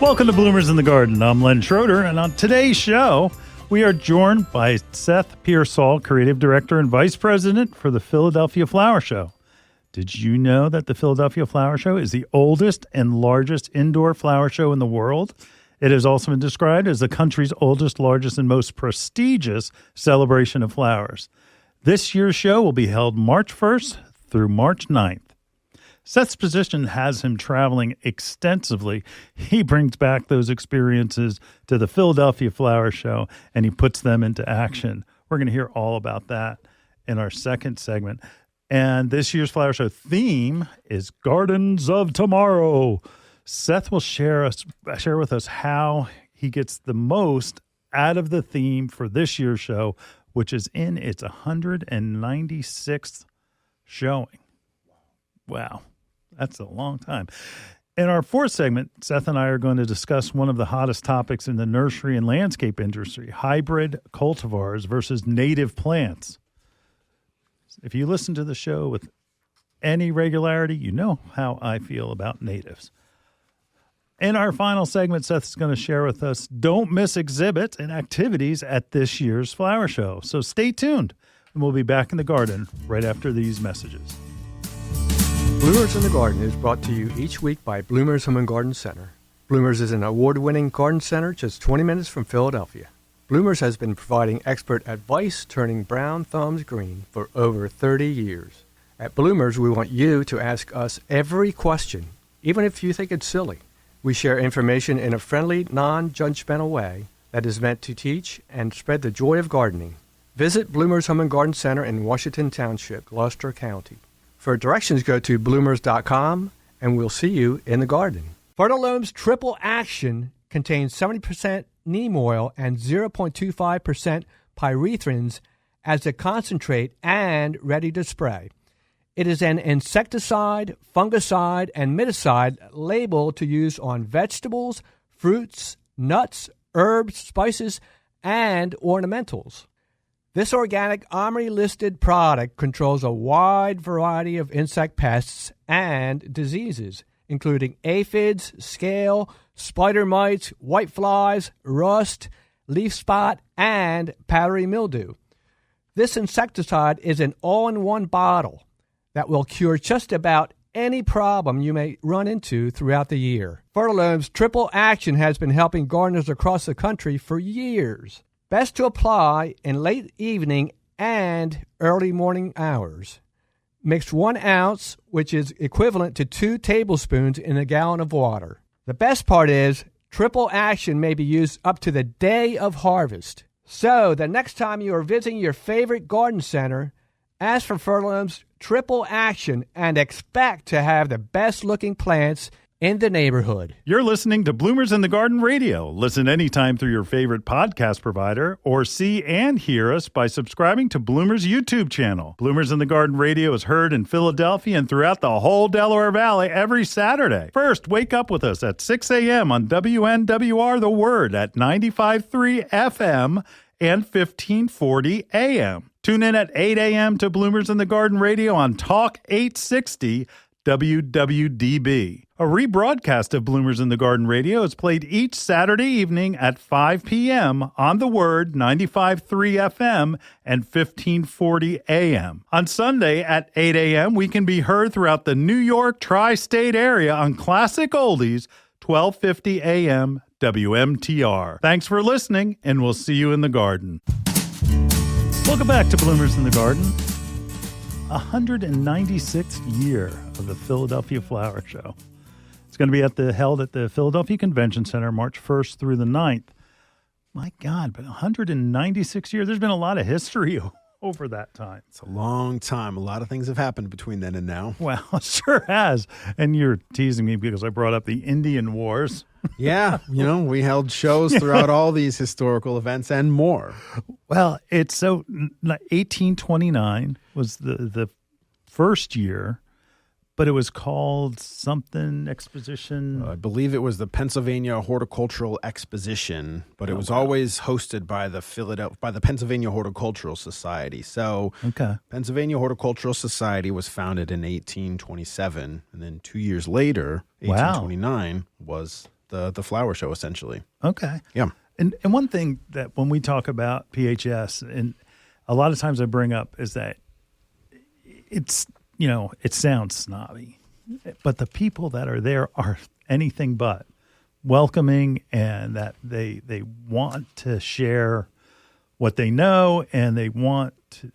Welcome to Bloomers in the Garden. I'm Len Schroeder, and on today's show, we are joined by Seth Pearsoll, Creative Director and Vice President for the Philadelphia Flower Show. Did you know that the Philadelphia Flower Show is the oldest and largest indoor flower show in the world? It has also been described as the country's oldest, largest, and most prestigious celebration of flowers. This year's show will be held March 1st through March 9th. Seth's position has him traveling extensively. He brings back those experiences to the Philadelphia Flower Show, and he puts them into action. We're going to hear all about that in our second segment. And this year's Flower Show theme is Gardens of Tomorrow. Seth will share with us how he gets the most out of the theme for this year's show, which is in its 196th showing. Wow. That's a long time. In our fourth segment, Seth and I are going to discuss one of the hottest topics in the nursery and landscape industry, hybrid cultivars versus native plants. If you listen to the show with any regularity, you know how I feel about natives. In our final segment, Seth is going to share with us don't miss exhibits and activities at this year's flower show. So stay tuned, and we'll be back in the garden right after these messages. Bloomers in the Garden is brought to you each week by Bloomers Home and Garden Center. Bloomers is an award-winning garden center just 20 minutes from Philadelphia. Bloomers has been providing expert advice turning brown thumbs green for over 30 years. At Bloomers, we want you to ask us every question, even if you think it's silly. We share information in a friendly, non-judgmental way that is meant to teach and spread the joy of gardening. Visit Bloomers Home and Garden Center in Washington Township, Gloucester County. For directions, go to bloomers.com, and we'll see you in the garden. Fertilome's Triple Action contains 70% neem oil and 0.25% pyrethrins as a concentrate and ready to spray. It is an insecticide, fungicide, and miticide labeled to use on vegetables, fruits, nuts, herbs, spices, and ornamentals. This organic OMRI-listed product controls a wide variety of insect pests and diseases, including aphids, scale, spider mites, whiteflies, rust, leaf spot, and powdery mildew. This insecticide is an all-in-one bottle that will cure just about any problem you may run into throughout the year. Fertilome's Triple Action has been helping gardeners across the country for years. Best to apply in late evening and early morning hours. Mix 1 ounce, which is equivalent to 2 tablespoons in a gallon of water. The best part is Triple Action may be used up to the day of harvest. So the next time you are visiting your favorite garden center, ask for Fertilome's Triple Action and expect to have the best looking plants in the neighborhood. You're listening to Bloomers in the Garden Radio. Listen anytime through your favorite podcast provider or see and hear us by subscribing to Bloomers YouTube channel. Bloomers in the Garden Radio is heard in Philadelphia and throughout the whole Delaware Valley every Saturday. First, wake up with us at 6 a.m. on WNWR The Word at 95.3 FM and 1540 AM. Tune in at 8 a.m. to Bloomers in the Garden Radio on Talk 860 WWDB. A rebroadcast of Bloomers in the Garden Radio is played each Saturday evening at 5 p.m. on The Word, 95.3 FM and 1540 AM. On Sunday at 8 a.m., we can be heard throughout the New York tri-state area on Classic Oldies, 1250 AM WMTR. Thanks for listening, and we'll see you in the garden. Welcome back to Bloomers in the Garden. 196th year of the Philadelphia Flower Show. It's going to be held at the Philadelphia Convention Center March 1st through the 9th. My God, but 196 years. There's been a lot of history over that time. It's a long time. A lot of things have happened between then and now. Well, it sure has. And you're teasing me because I brought up the Indian Wars. Yeah, we held shows throughout all these historical events and more. Well, 1829 was the first year, but it was called something exposition. I believe it was the Pennsylvania Horticultural Exposition, but it was always hosted by the Pennsylvania Horticultural Society. So, Pennsylvania Horticultural Society was founded in 1827, and then 2 years later, 1829, was the flower show essentially. Okay. Yeah. And one thing that when we talk about PHS, and a lot of times I bring up, is that it's, it sounds snobby, but the people that are there are anything but welcoming, and that they want to share what they know, and they want to,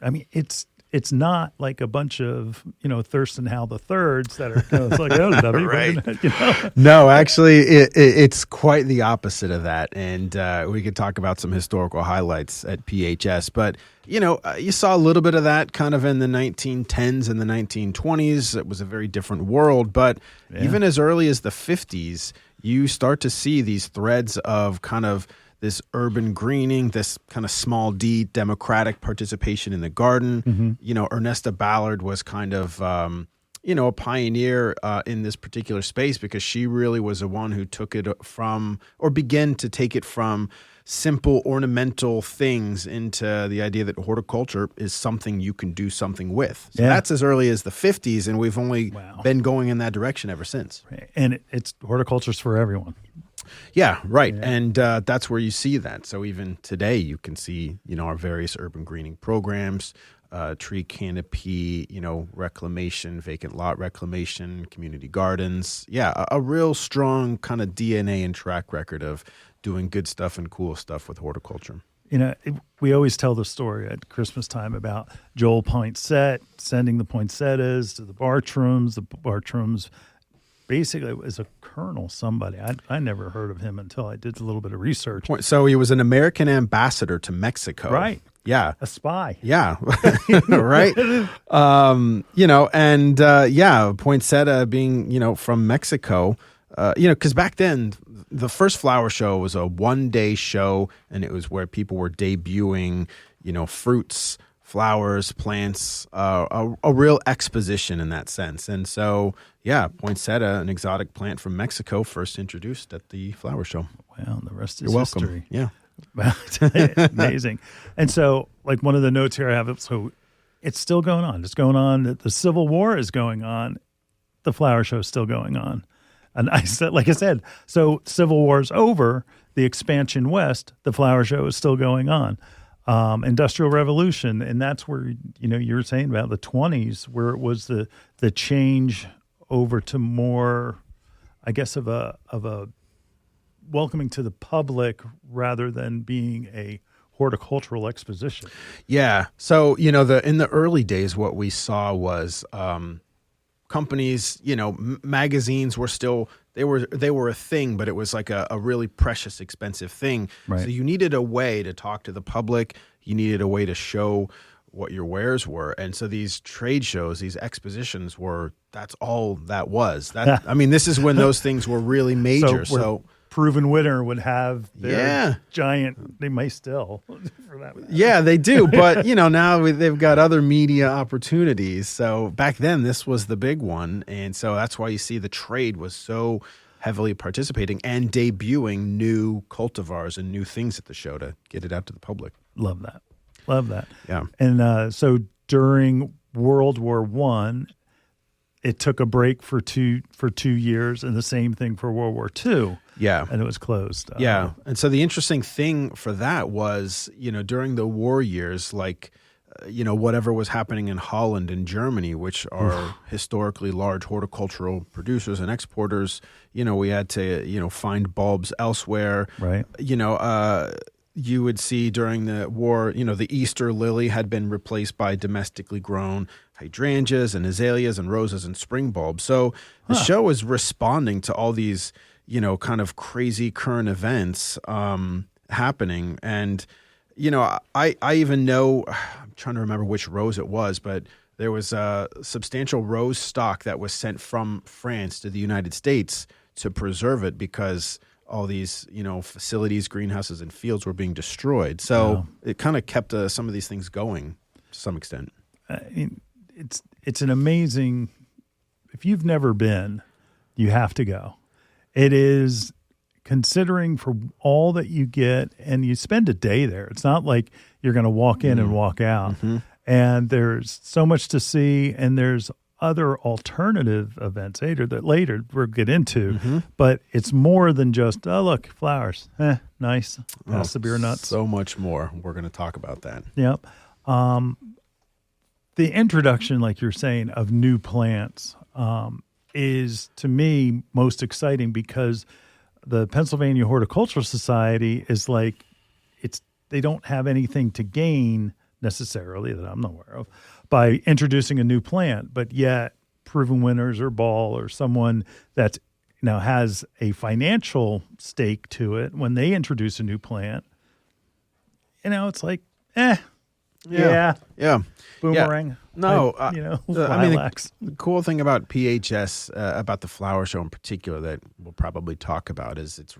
it's not like a bunch of, Thurston Howell the Thirds that are it's like, oh, right. No, actually, it's quite the opposite of that. And we could talk about some historical highlights at PHS. But, you saw a little bit of that kind of in the 1910s and the 1920s. It was a very different world. But even as early as the 50s, you start to see these threads of kind of this urban greening, this kind of small d democratic participation in the garden. Mm-hmm. Ernesta Ballard was kind of, a pioneer in this particular space, because she really was the one who took it from, or began to take it from, simple ornamental things into the idea that horticulture is something you can do something with. So that's as early as the 50s, and we've only been going in that direction ever since. And it's horticulture's for everyone. Yeah, right. Yeah. And that's where you see that. So even today you can see, our various urban greening programs, tree canopy, reclamation, vacant lot reclamation, community gardens. Yeah, a real strong kind of DNA and track record of doing good stuff and cool stuff with horticulture. We always tell the story at Christmas time about Joel Poinsett sending the poinsettias to the Bartrams. The Bartrams basically was a colonel, somebody. I never heard of him until I did a little bit of research. So he was an American ambassador to Mexico. Right. Yeah. A spy. Yeah. Right. Poinsettia being, from Mexico, because back then the first flower show was a one-day show, and it was where people were debuting, fruits, flowers, plants, a real exposition in that sense. And so, poinsettia, an exotic plant from Mexico, first introduced at the flower show. Well, the rest is You're welcome. history. Yeah. Amazing. And so, like, one of the notes here I have, so it's still going on. It's going on. The Civil War is going on. The flower show is still going on. And like I said, so Civil War's over, the expansion west, the flower show is still going on. Industrial Revolution, and that's where, you were saying about the 20s, where it was the change over to more, I guess, of a welcoming to the public rather than being a horticultural exposition. Yeah. So, in the early days, what we saw was companies, magazines were still, they were a thing, but it was like a really precious, expensive thing. Right. So you needed a way to talk to the public. You needed a way to show what your wares were. And so these trade shows, these expositions that's all that was. This is when those things were really major. So Proven Winner would have their giant, they may still. For that matter. Yeah, they do. But, now they've got other media opportunities. So back then, this was the big one. And so that's why you see the trade was so heavily participating and debuting new cultivars and new things at the show to get it out to the public. Love that. Yeah. And so during World War I, it took a break for two years, and the same thing for World War II. Yeah. And it was closed. Yeah. And so the interesting thing for that was, during the war years, like, whatever was happening in Holland and Germany, which are historically large horticultural producers and exporters, we had to, find bulbs elsewhere. Right. You would see during the war, the Easter lily had been replaced by domestically grown hydrangeas and azaleas and roses and spring bulbs. So the show was responding to all these, kind of crazy current events happening. And, I even know, I'm trying to remember which rose it was, but there was a substantial rose stock that was sent from France to the United States to preserve it because all these, facilities, greenhouses, and fields were being destroyed. So it kind of kept some of these things going to some extent. It's an amazing, if you've never been, you have to go. It is, considering for all that you get, and you spend a day there. It's not like you're going to walk in and walk out. Mm-hmm. And there's so much to see, and there's other alternative events later we'll get into, but it's more than just, oh, look, flowers. Nice. Pass the beer nuts. So much more. We're going to talk about that. Yep. The introduction, like you're saying, of new plants is, to me, most exciting because the Pennsylvania Horticultural Society is like, they don't have anything to gain necessarily that I'm not aware of by introducing a new plant, but yet proven winners or Ball or someone that has a financial stake to it when they introduce a new plant, it's like, yeah. Boomerang. Yeah. No, lilacs. The cool thing about PHS, about the flower show in particular, that we'll probably talk about is it's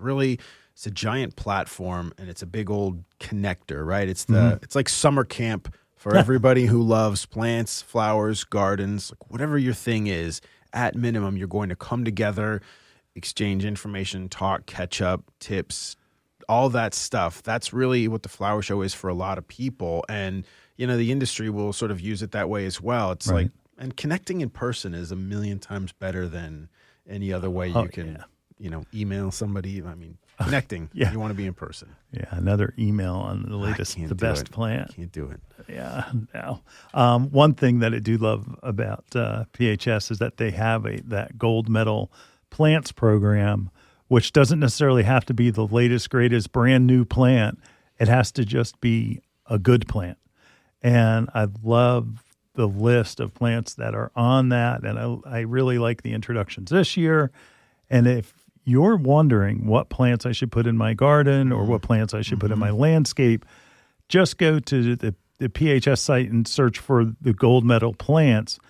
a giant platform and it's a big old connector, right? It's it's like summer camp for everybody who loves plants, flowers, gardens, like whatever your thing is. At minimum, you're going to come together, exchange information, talk, catch up, tips, all that stuff. That's really what the flower show is for a lot of people. And, the industry will sort of use it that way as well. It's like, and connecting in person is a million times better than any other way you can, email somebody. I mean, connecting, you want to be in person. Yeah, another email on the latest, the best plant. Can't do it. Yeah, no. One thing that I do love about PHS is that they have that gold medal plants program, which doesn't necessarily have to be the latest, greatest, brand new plant. It has to just be a good plant. And I love the list of plants that are on that. And I really like the introductions this year. And if you're wondering what plants I should put in my garden or what plants I should put in my landscape, just go to the PHS site and search for the gold medal plants.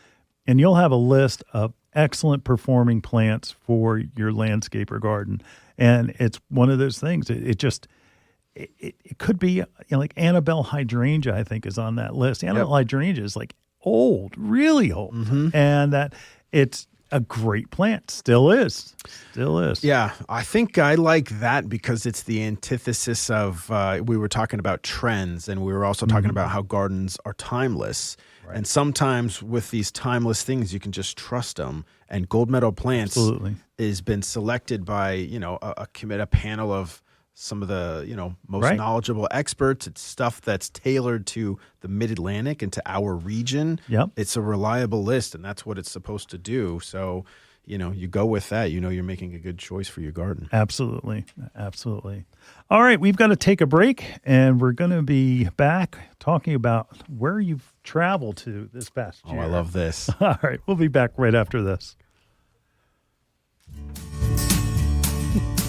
And you'll have a list of excellent performing plants for your landscape or garden. And it's one of those things. It could be like Annabelle hydrangea, I think, is on that list. Annabelle hydrangea is like old, really old. And that it's a great plant. Still is. Yeah. I think I like that because it's the antithesis of, we were talking about trends and we were also talking about how gardens are timeless. Right. And sometimes with these timeless things, you can just trust them. And gold medal plants has been selected by, a panel of some of the, most knowledgeable experts. It's stuff that's tailored to the Mid-Atlantic and to our region. Yep. It's a reliable list, and that's what it's supposed to do. So, you go with that. You're making a good choice for your garden. Absolutely. All right, we've got to take a break, and we're going to be back talking about where you've traveled to this past year. Oh, I love this. All right, we'll be back right after this.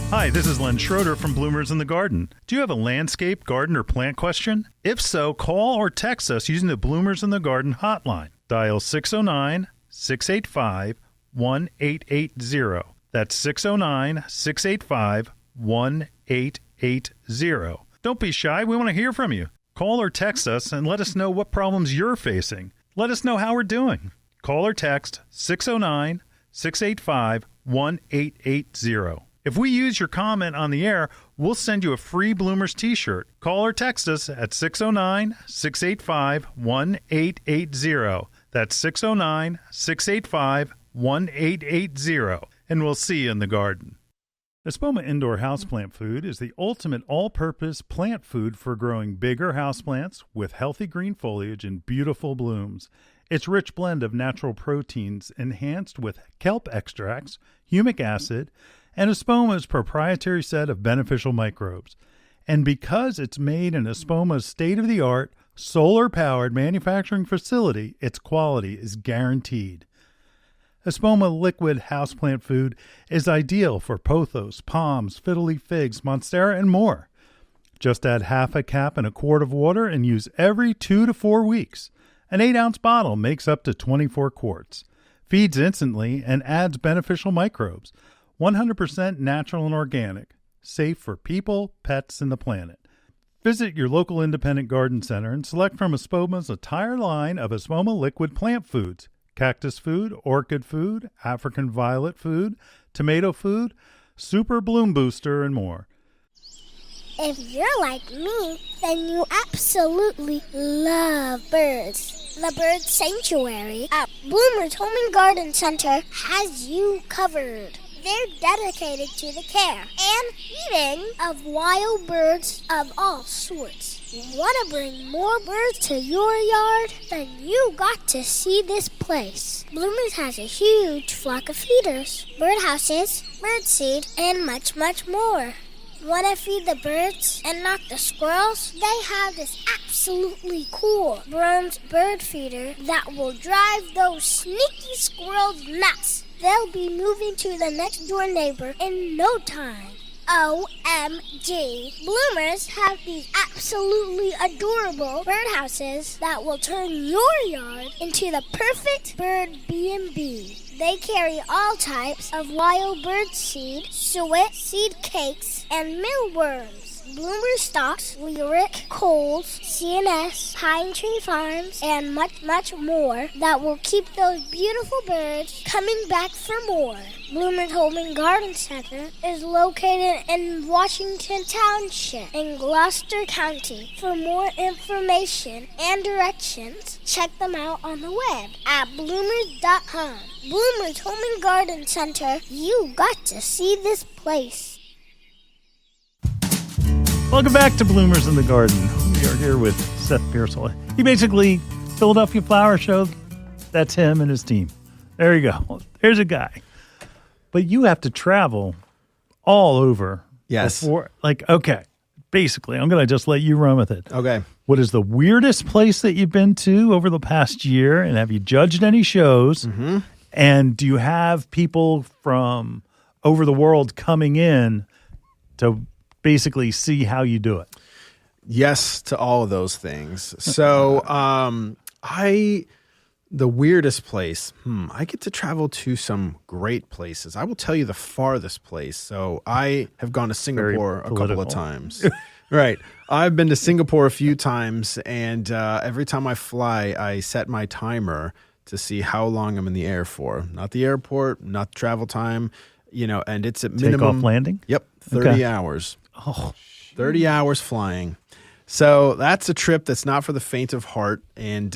Hi, this is Len Schroeder from Bloomers in the Garden. Do you have a landscape, garden, or plant question? If so, call or text us using the Bloomers in the Garden hotline. Dial 609-685-1880. That's 609-685-1880. Don't be shy. We want to hear from you. Call or text us and let us know what problems you're facing. Let us know how we're doing. Call or text 609-685-1880. If we use your comment on the air, we'll send you a free Bloomers t-shirt. Call or text us at 609-685-1880. That's 609-685-1880. And we'll see you in the garden. Espoma Indoor Houseplant Food is the ultimate all-purpose plant food for growing bigger houseplants with healthy green foliage and beautiful blooms. Its rich blend of natural proteins enhanced with kelp extracts, humic acid, and Espoma's proprietary set of beneficial microbes. And because it's made in Espoma's state-of-the-art, solar-powered manufacturing facility, its quality is guaranteed. Espoma liquid houseplant food is ideal for pothos, palms, fiddle-leaf figs, monstera, and more. Just add half a cap in a quart of water and use every 2 to 4 weeks. An 8-ounce bottle makes up to 24 quarts. Feeds instantly and adds beneficial microbes. 100% natural and organic, safe for people, pets, and the planet. Visit your local independent garden center and select from Espoma's entire line of Espoma liquid plant foods: cactus food, orchid food, African violet food, tomato food, super bloom booster, and more. If you're like me, then you absolutely love birds. The Bird Sanctuary at Bloomer's Home and Garden Center has you covered. They're dedicated to the care and feeding of wild birds of all sorts. Want to bring more birds to your yard? Then you got to see this place. Bloomers has a huge flock of feeders, birdhouses, birdseed, and much, much more. Want to feed the birds and not the squirrels? They have this absolutely cool bronze bird feeder that will drive those sneaky squirrels nuts. They'll be moving to the next door neighbor in no time. OMG. Bloomers have these absolutely adorable birdhouses that will turn your yard into the perfect bird B&B. They carry all types of wild bird seed, suet, seed cakes, and mealworms. Bloomer stocks, Lyric, Coles, CNS, Pine Tree Farms, and much, much more that will keep those beautiful birds coming back for more. Bloomer's Home and Garden Center is located in Washington Township in Gloucester County. For more information and directions, check them out on the web at bloomers.com. Bloomer's Home and Garden Center, you got to see this place. Welcome back to Bloomers in the Garden. We are here with Seth Pearsoll. He basically, Philadelphia Flower Show, that's him and his team. There you go. There's a guy. But you have to travel all over. Yes. Okay, basically, I'm going to just let you run with it. Okay. What is the weirdest place that you've been to over the past year? And have you judged any shows? Mm-hmm. And do you have people from over the world coming in to basically see how you do it? Yes to all of those things. So the weirdest place, I get to travel to some great places. I will tell you the farthest place. So I have gone to Singapore a couple of times. Right. I've been to Singapore a few times, and every time I fly, I set my timer to see how long I'm in the air for. Not the airport, not the travel time, and it's at minimum. Takeoff, landing? Yep, 30 hours. Oh, 30 hours flying. So that's a trip that's not for the faint of heart. And,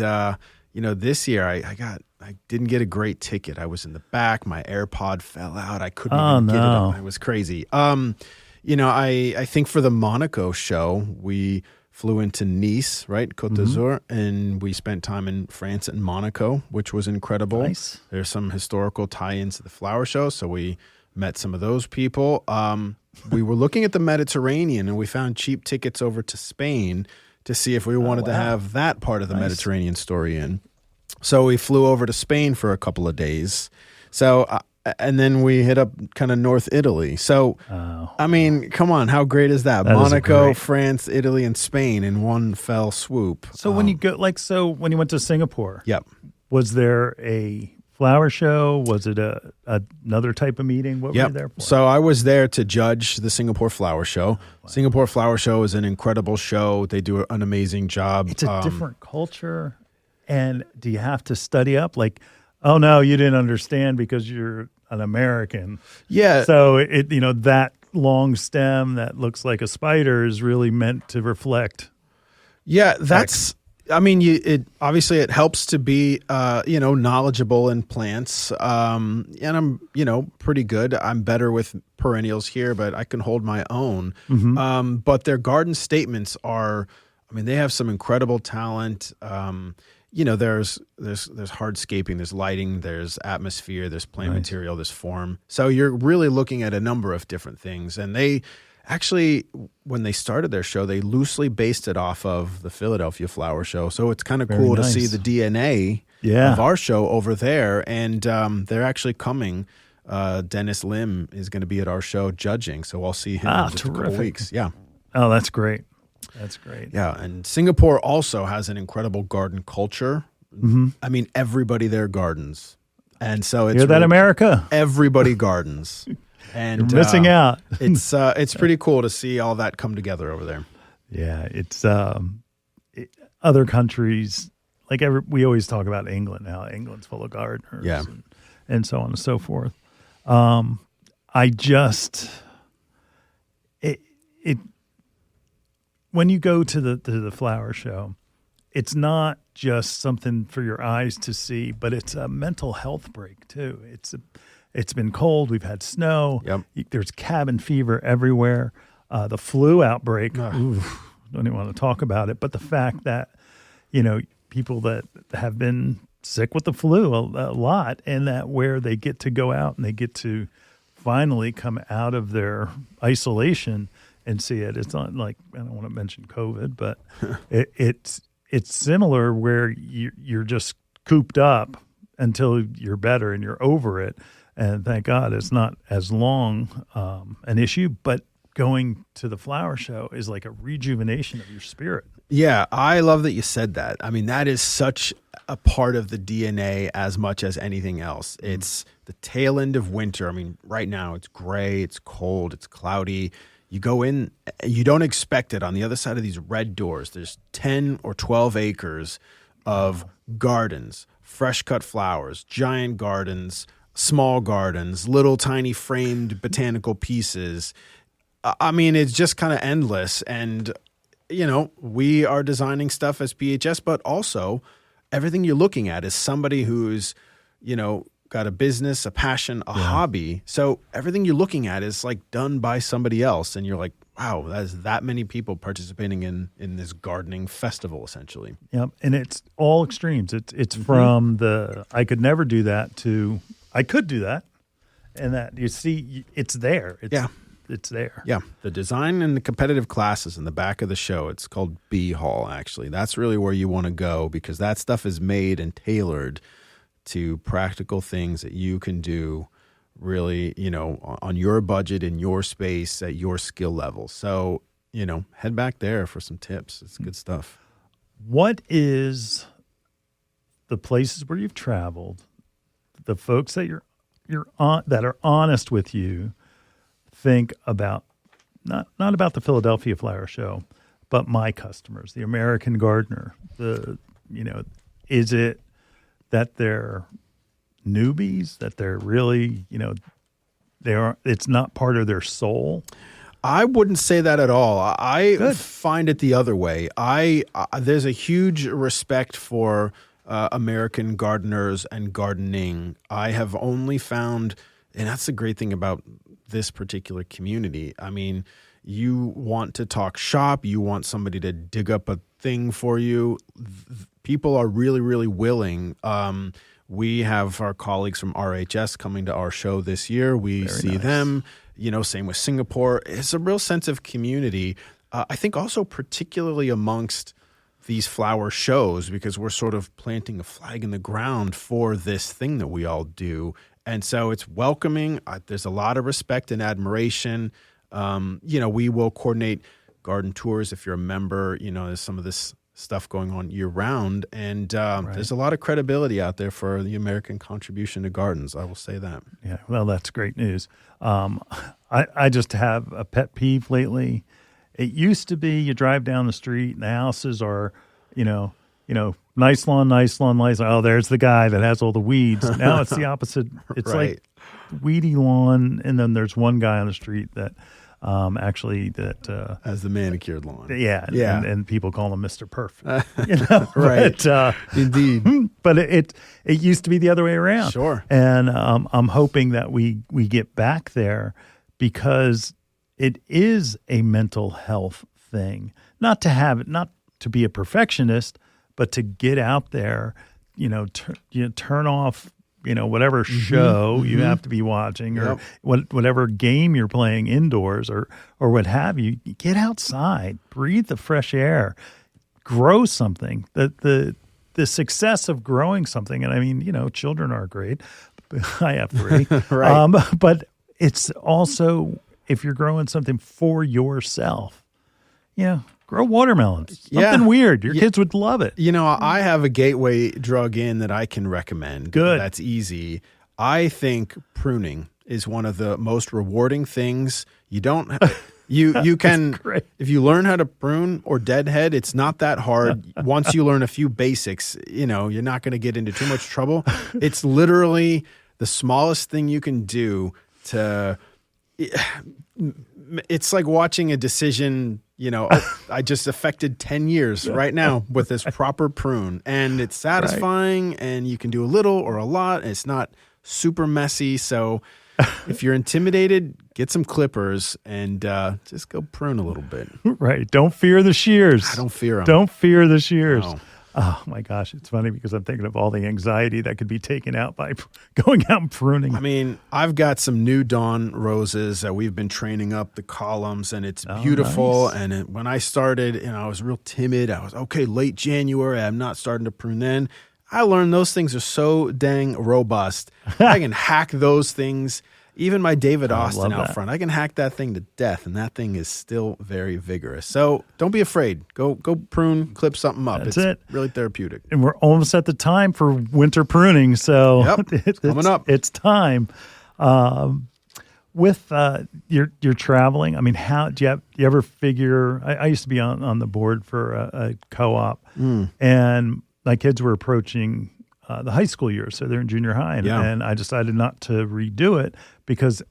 this year I didn't get a great ticket. I was in the back. My AirPod fell out. I couldn't even get it up. It was crazy. I think for the Monaco show, we flew into Nice, right? Côte d'Azur, and we spent time in France and Monaco, which was incredible. Nice. There's some historical tie-ins to the flower show, so we met some of those people. We were looking at the Mediterranean, and we found cheap tickets over to Spain to see if we wanted to have that part of the Mediterranean story in. So we flew over to Spain for a couple of days. So, and then we hit up kind of North Italy. So, I mean, come on, how great is that? Monaco, France, Italy, and Spain in one fell swoop. So when you go, when you went to Singapore, yep, was there a flower show? Was it another type of meeting? What were you there for? So I was there to judge the Singapore Flower Show. Wow. Singapore Flower Show is an incredible show. They do an amazing job. It's a different culture. And do you have to study up? Like, oh no, you didn't understand because you're an American. Yeah. So that long stem that looks like a spider is really meant to reflect. Yeah, that's. I mean, it obviously it helps to be, knowledgeable in plants. And I'm, pretty good. I'm better with perennials here, but I can hold my own. Mm-hmm. But their garden statements are, they have some incredible talent. There's hardscaping, there's lighting, there's atmosphere, there's plant material, there's form. So you're really looking at a number of different things. And they actually, when they started their show, they loosely based it off of the Philadelphia Flower Show. So it's kind of cool to see the DNA of our show over there. And they're actually coming. Dennis Lim is going to be at our show judging. So I'll see him in just a couple weeks. Yeah. Oh, that's great. That's great. Yeah. And Singapore also has an incredible garden culture. Mm-hmm. Everybody there gardens. And so it's America? Everybody gardens. And you're missing out. It's pretty cool to see all that come together over there. Yeah, it's other countries we always talk about England. How England's full of gardeners, and so on and so forth. when you go to the flower show, it's not just something for your eyes to see, but it's a mental health break too. It's been cold. We've had snow. Yep. There's cabin fever everywhere. The flu outbreak. Oof, don't even want to talk about it. But the fact that, people that have been sick with the flu a lot, and that where they get to go out and they get to finally come out of their isolation and see it. It's not like, I don't want to mention COVID, but it's similar where you're just cooped up until you're better and you're over it. And thank God it's not as long an issue, but going to the flower show is like a rejuvenation of your spirit. Yeah, I love that you said that. I mean, that is such a part of the DNA as much as anything else. It's the tail end of winter. I mean, right now it's gray, it's cold, it's cloudy. You go in, you don't expect it. On the other side of these red doors, there's 10 or 12 acres of gardens, fresh cut flowers, giant gardens, small gardens, little tiny framed botanical pieces. I mean, it's just kind of endless. And, we are designing stuff as PHS, but also everything you're looking at is somebody who's, got a business, a passion, a hobby. So everything you're looking at is like done by somebody else. And you're like, wow, there's that many people participating in this gardening festival, essentially. Yep. And it's all extremes. It's from the, I could never do that to, I could do that. And that you see, it's there. It's there. Yeah. The design and the competitive classes in the back of the show, it's called B Hall, actually. That's really where you want to go, because that stuff is made and tailored to practical things that you can do really, on your budget, in your space, at your skill level. So, head back there for some tips. It's good stuff. What is the places where you've traveled, the folks that you're on, that are honest with you, think about, not about the Philadelphia Flower Show, but my customers, the American gardener, is it that they're newbies, that they're really, it's not part of their soul? I wouldn't say that at all. I find it the other way. There's a huge respect for American gardeners and gardening. I have only found, and that's the great thing about this particular community. I mean, you want to talk shop, you want somebody to dig up a thing for you. People are really, really willing. We have our colleagues from RHS coming to our show this year. We see them, same with Singapore. It's a real sense of community. I think also particularly amongst these flower shows, because we're sort of planting a flag in the ground for this thing that we all do. And so it's welcoming. There's a lot of respect and admiration. We will coordinate garden tours if you're a member. There's some of this stuff going on year round. And there's a lot of credibility out there for the American contribution to gardens. I will say that. Yeah, well, that's great news. I just have a pet peeve lately. It used to be you drive down the street and the houses are, nice lawn, nice lawn, nice lawn. Oh, there's the guy that has all the weeds. Now it's the opposite. It's like weedy lawn, and then there's one guy on the street that has the manicured lawn. Yeah. And people call him Mr. Perfect. Right. But, indeed. But it used to be the other way around. Sure. And I'm hoping that we get back there, because it is a mental health thing. Not to be a perfectionist, but to get out there, turn off, whatever show you have to be watching, or whatever game you're playing indoors, or what have you. Get outside, breathe the fresh air, grow something. The success of growing something, and I mean, children are great. I have 3. Right. But it's also, if you're growing something for yourself, grow watermelons. Something weird. Your kids would love it. I have a gateway drug in that I can recommend. Good. That's easy. I think pruning is one of the most rewarding things. You can, if you learn how to prune or deadhead, it's not that hard. Once you learn a few basics, you're not going to get into too much trouble. It's literally the smallest thing you can do to, it's like watching a decision, I just affected 10 years right now with this proper prune. And it's satisfying, and you can do a little or a lot. And it's not super messy. So if you're intimidated, get some clippers and just go prune a little bit. Right. Don't fear the shears. I don't fear them. Don't fear the shears. No. Oh, my gosh. It's funny because I'm thinking of all the anxiety that could be taken out by going out and pruning. I mean, I've got some New Dawn roses that we've been training up the columns, and it's beautiful. Nice. And when I started, I was real timid. I was, late January. I'm not starting to prune then. I learned those things are so dang robust. I can hack those things. Even my David Austin out front, I can hack that thing to death, and that thing is still very vigorous. So don't be afraid. Go prune, clip something up. That's it's really therapeutic. And we're almost at the time for winter pruning, so it's coming up. It's time. With you're traveling, I mean, how do you ever figure? I used to be on the board for a co-op, and my kids were approaching the high school year, so they're in junior high, and I decided not to redo it because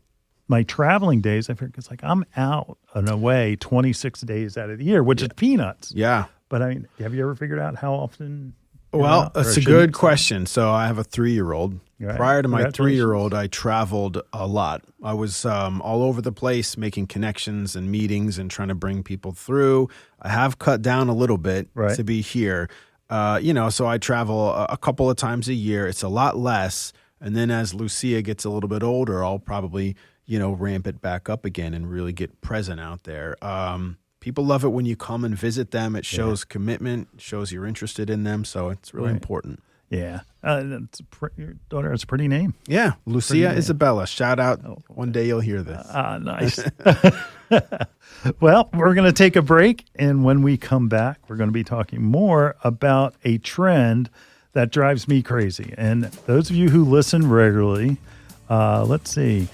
my traveling days, I figured it's like I'm out and away 26 days out of the year, which is peanuts. Yeah. But I mean, have you ever figured out how often? Well, that's a good question. So I have a 3-year-old. Right. Prior to my 3-year-old, I traveled a lot. I was all over the place making connections and meetings and trying to bring people through. I have cut down a little bit to be here. So I travel a couple of times a year. It's a lot less. And then as Lucia gets a little bit older, I'll probably, ramp it back up again and really get present out there. People love it when you come and visit them. It shows commitment, shows you're interested in them. So it's really important. Yeah. Your daughter has a pretty name. Yeah. Lucia Isabella. Shout out. One day you'll hear this. Nice. Well, we're going to take a break. And when we come back, we're going to be talking more about a trend that drives me crazy. And those of you who listen regularly, let's see,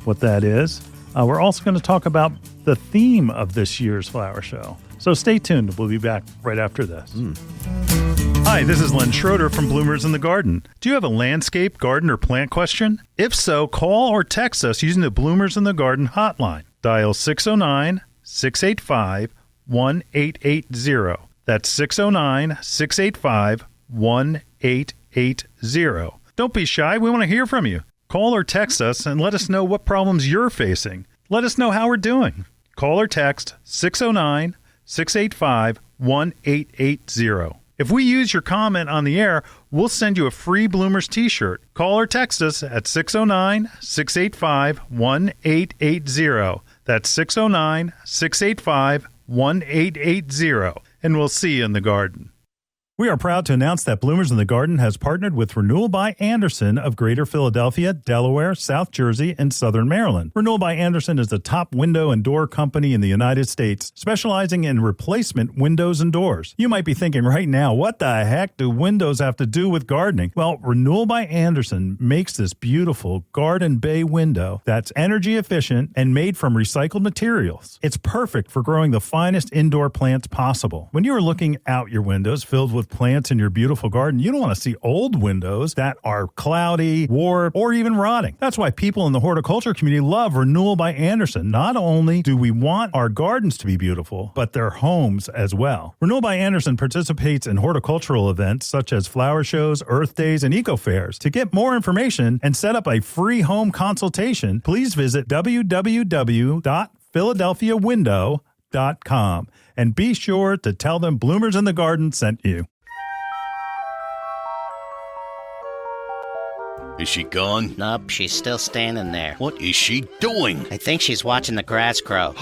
what that is. We're also going to talk about the theme of this year's flower show. So stay tuned. We'll be back right after this. Hi, this is Len Schroeder from Bloomers in the Garden. Do you have a landscape, garden, or plant question? If so, call or text us using the Bloomers in the Garden hotline. Dial 609-685-1880. That's 609-685-1880. Don't be shy. We want to hear from you. Call or text us and let us know what problems you're facing. Let us know how we're doing. Call or text 609-685-1880. If we use your comment on the air, we'll send you a free Bloomers t-shirt. Call or text us at 609-685-1880. That's 609-685-1880. And we'll see you in the garden. We are proud to announce that Bloomers in the Garden has partnered with Renewal by Andersen of Greater Philadelphia, Delaware, South Jersey, and Southern Maryland. Renewal by Andersen is the top window and door company in the United States, specializing in replacement windows and doors. You might be thinking right now, what the heck do windows have to do with gardening? Well, Renewal by Andersen makes this beautiful garden bay window that's energy efficient and made from recycled materials. It's perfect for growing the finest indoor plants possible. When you are looking out your windows filled with plants in your beautiful garden, you don't want to see old windows that are cloudy, warped, or even rotting. That's why people in the horticulture community love Renewal by Andersen. Not only do we want our gardens to be beautiful, but their homes as well. Renewal by Andersen participates in horticultural events such as flower shows, earth days, and eco fairs. To get more information and set up a free home consultation, please visit www.philadelphiawindow.com and be sure to tell them Bloomers in the Garden sent you. Is she gone? Nope, she's still standing there. What is she doing? I think she's watching the grass grow.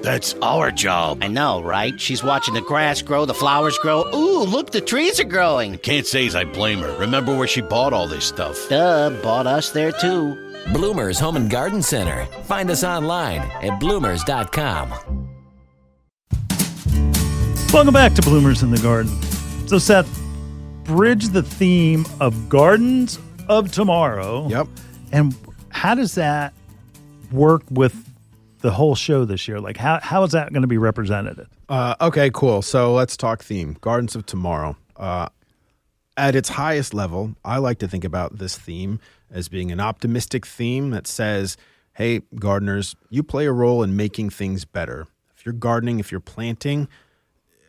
That's our job. I know, right? She's watching the grass grow, the flowers grow. Ooh, look, the trees are growing. Can't say as I blame her. Remember where she bought all this stuff. Duh, bought us there too. Bloomers Home and Garden Center. Find us online at bloomers.com. Welcome back to Bloomers in the Garden. So, Seth, bridge the theme of gardens of tomorrow. Yep. And how does that work with the whole show this year? Like, how is that going to be represented? Okay, cool. So let's talk theme. Gardens of tomorrow. At its highest level, I like to think about this theme as being an optimistic theme that says, hey, gardeners, you play a role in making things better. If you're gardening, if you're planting,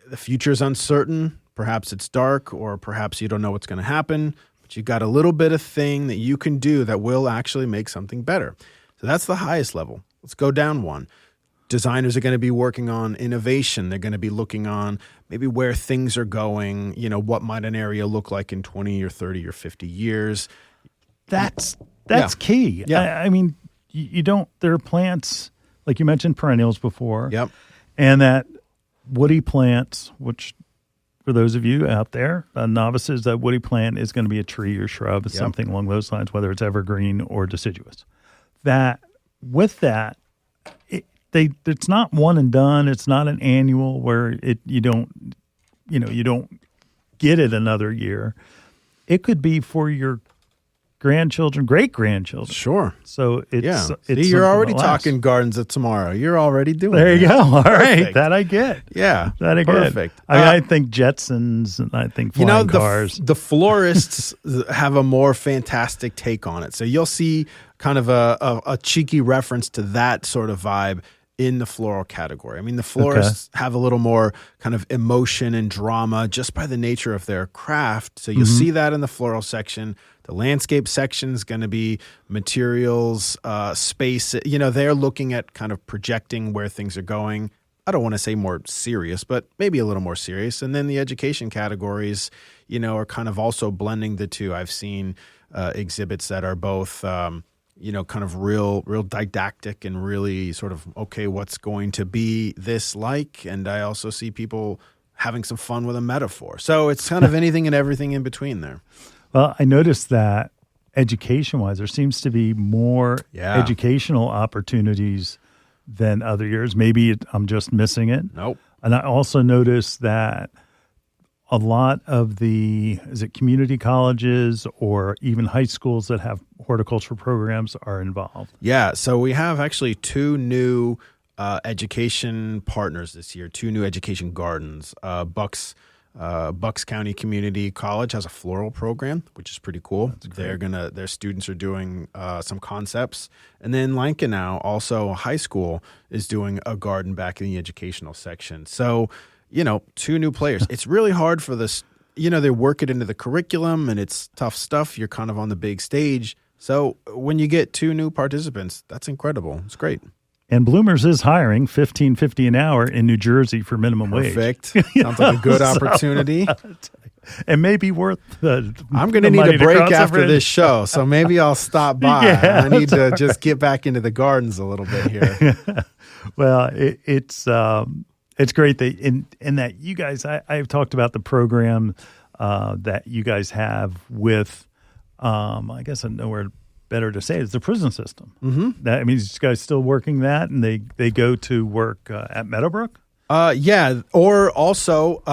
the future's uncertain. Perhaps it's dark, or perhaps you don't know what's going to happen, but you've got a little bit of thing that you can do that will actually make something better. So that's the highest level. Let's go down one. Designers are going to be working on innovation. They're going to be looking on maybe where things are going, what might an area look like in 20 or 30 or 50 years. That's Yeah. key. Yeah. I mean, you don't, there are plants, like you mentioned perennials before. Yep. And that woody plants, which for those of you out there, novices, that woody plant is going to be a tree or shrub, something along those lines, whether it's evergreen or deciduous. That with that, it's not one and done. It's not an annual where you don't get it another year. It could be for your grandchildren, great grandchildren. Sure. So it's See, you're already something that lasts. talking gardens of tomorrow. You're already doing There you it. go. All right, Perfect. that I get. Yeah. That I get. Perfect. I think Jetsons and I think flying cars. The florists have a more fantastic take on it. So you'll see kind of a cheeky reference to that sort of vibe in the floral category. I mean, the florists have a little more kind of emotion and drama just by the nature of their craft. So you'll see that in the floral section. The landscape section is going to be materials, space. They're looking at kind of projecting where things are going. I don't want to say more serious, but maybe a little more serious. And then the education categories, are kind of also blending the two. I've seen exhibits that are both, kind of real didactic and really sort of, okay, what's going to be this like? And I also see people having some fun with a metaphor. So it's kind of anything and everything in between there. Well, I noticed that education-wise, there seems to be more educational opportunities than other years. Maybe I'm just missing it. Nope. And I also noticed that a lot of is it community colleges or even high schools that have horticulture programs are involved? Yeah, so we have actually two new education partners this year, two new education gardens. Bucks County Community College has a floral program, which is pretty cool. Their students are doing some concepts. And then Lankenau, also a high school, is doing a garden back in the educational section. So, two new players. It's really hard for this, they work it into the curriculum and it's tough stuff. You're kind of on the big stage. So when you get two new participants, that's incredible. It's great. And Bloomers is hiring $15.50 an hour in New Jersey for minimum wage. Perfect. Sounds like a good opportunity. And maybe worth I'm going to need a break after this show, so maybe I'll stop by. Yeah. I need to just get back into the gardens a little bit here. Well, it's great that in that you guys, I've talked about the program that you guys have with, I guess I know where better to say, it's the prison system. Mm-hmm. That, I mean, these guys still working that, and they go to work at Meadowbrook? Yeah, or also,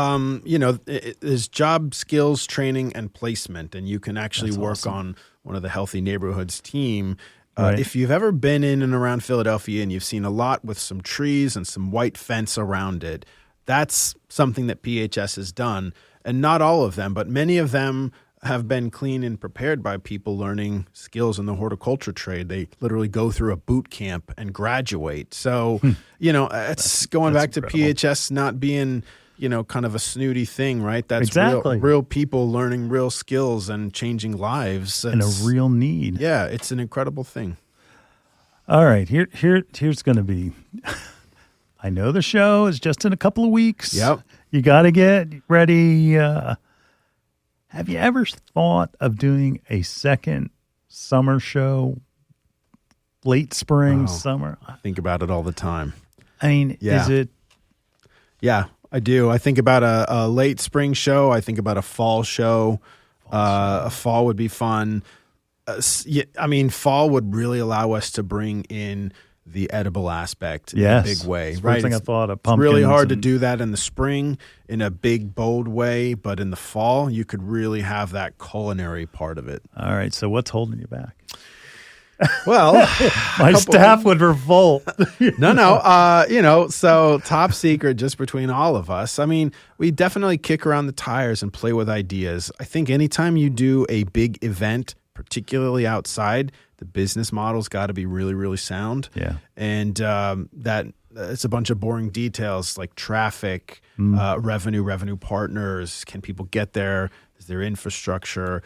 there's job skills training and placement, and you can actually work on one of the Healthy Neighborhoods team. Right. If you've ever been in and around Philadelphia and you've seen a lot with some trees and some white fence around it, that's something that PHS has done. And not all of them, but many of them have been cleaned and prepared by people learning skills in the horticulture trade. They literally go through a boot camp and graduate. So, it's going back to incredible. PHS not being, kind of a snooty thing, right? That's Exactly. real people learning real skills and changing lives. And a real need. Yeah, it's an incredible thing. All right, here's going to be, I know the show is just in a couple of weeks. Yep. You got to get ready. Have you ever thought of doing a second summer show, late spring, summer? I think about it all the time. I mean, Yeah. is it? Yeah, I do. I think about a late spring show. I think about a fall show. A fall would be fun. Fall would really allow us to bring in the edible aspect in a big way. It's the right? first thing I thought of. It's really Pumpkins hard to and- do that in the spring in a big, bold way, but in the fall, you could really have that culinary part of it. All right, so what's holding you back? Well, My staff would revolt. No. So top secret just between all of us. I mean, we definitely kick around the tires and play with ideas. I think anytime you do a big event, particularly outside, the business model's got to be really, really sound. Yeah. And that it's a bunch of boring details like traffic, revenue partners. Can people get there? Is there infrastructure?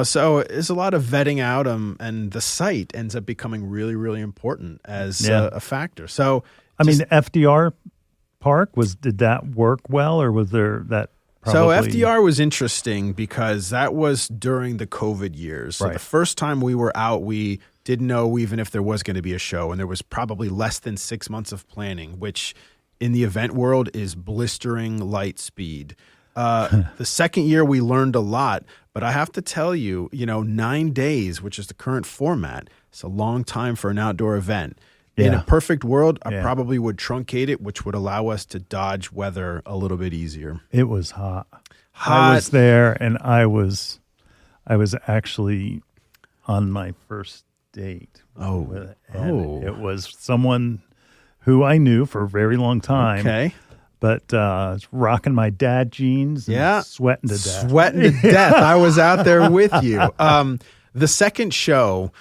So it's a lot of vetting out and the site ends up becoming really, really important as a factor. So, the FDR Park, did that work well, or was there that probably? So FDR was interesting because that was during the COVID years. So the first time we were out, we didn't know even if there was going to be a show, and there was probably less than 6 months of planning, which in the event world is blistering light speed. The second year we learned a lot, but I have to tell you, 9 days, which is the current format, it's a long time for an outdoor event. In a perfect world, I probably would truncate it, which would allow us to dodge weather a little bit easier. It was hot. I was there, and I was actually on my first date. It was someone who I knew for a very long time. Okay. But rocking my dad jeans and sweating to death. Sweating to death. I was out there with you. The second show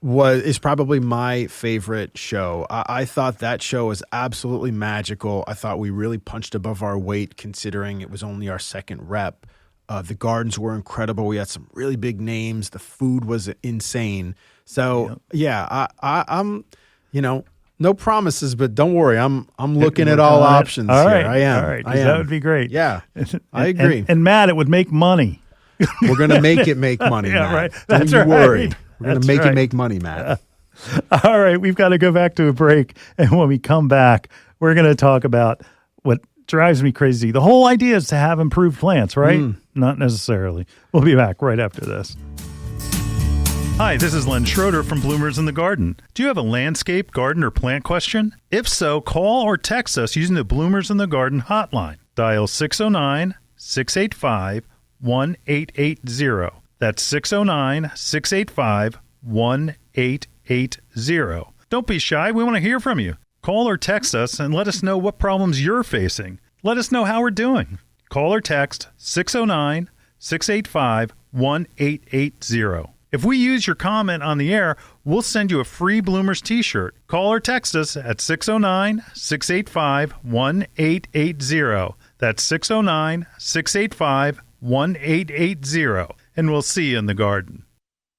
is probably my favorite show. I thought that show was absolutely magical. I thought we really punched above our weight considering it was only our second rep. The gardens were incredible. We had some really big names. The food was insane. So I'm no promises, but don't worry. I'm looking at all options all right. here. I am. All right. I am. That would be great. Yeah, I agree. And Matt, it would make money. We're going to make it make money, Matt. Right. Don't you worry. We're going to make it make money, Matt. All right. We've got to go back to a break. And when we come back, we're going to talk about what drives me crazy. The whole idea is to have improved plants, right? Not necessarily. We'll be back right after this. Hi, this is Len Schroeder from Bloomers in the Garden. Do you have a landscape, garden, or plant question? If so, call or text us using the Bloomers in the Garden hotline. Dial 609-685-1880. That's 609-685-1880. Don't be shy. We want to hear from you. Call or text us and let us know what problems you're facing. Let us know how we're doing. Call or text 609-685-1880. If we use your comment on the air, we'll send you a free Bloomers t-shirt. Call or text us at 609-685-1880. That's 609-685-1880. And we'll see you in the garden.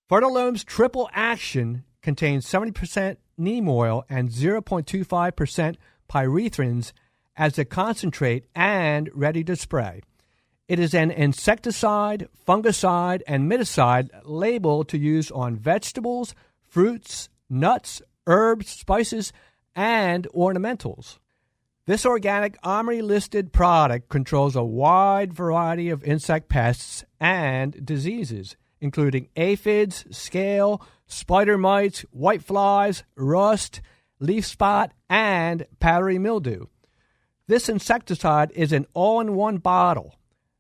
Fertilome's Triple Action contains 70% neem oil and 0.25% pyrethrins as a concentrate and ready to spray. It is an insecticide, fungicide, and miticide labeled to use on vegetables, fruits, nuts, herbs, spices, and ornamentals. This organic OMRI-listed product controls a wide variety of insect pests and diseases, including aphids, scale, spider mites, whiteflies, rust, leaf spot, and powdery mildew. This insecticide is an all-in-one bottle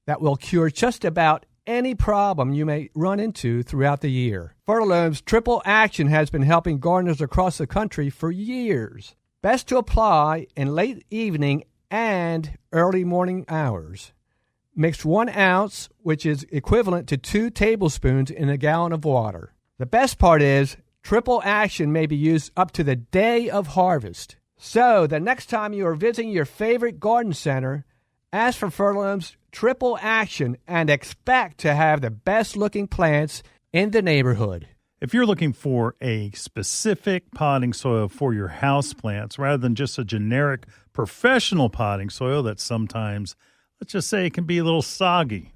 that will cure just about any problem you may run into throughout the year. Fertilome's Triple Action has been helping gardeners across the country for years. Best to apply in late evening and early morning hours. Mix 1 ounce, which is equivalent to 2 tablespoons in a gallon of water. The best part is Triple Action may be used up to the day of harvest. So the next time you are visiting your favorite garden center, ask for Fertilome's Triple Action and expect to have the best looking plants in the neighborhood. If you're looking for a specific potting soil for your house plants rather than just a generic professional potting soil that sometimes, let's just say, it can be a little soggy,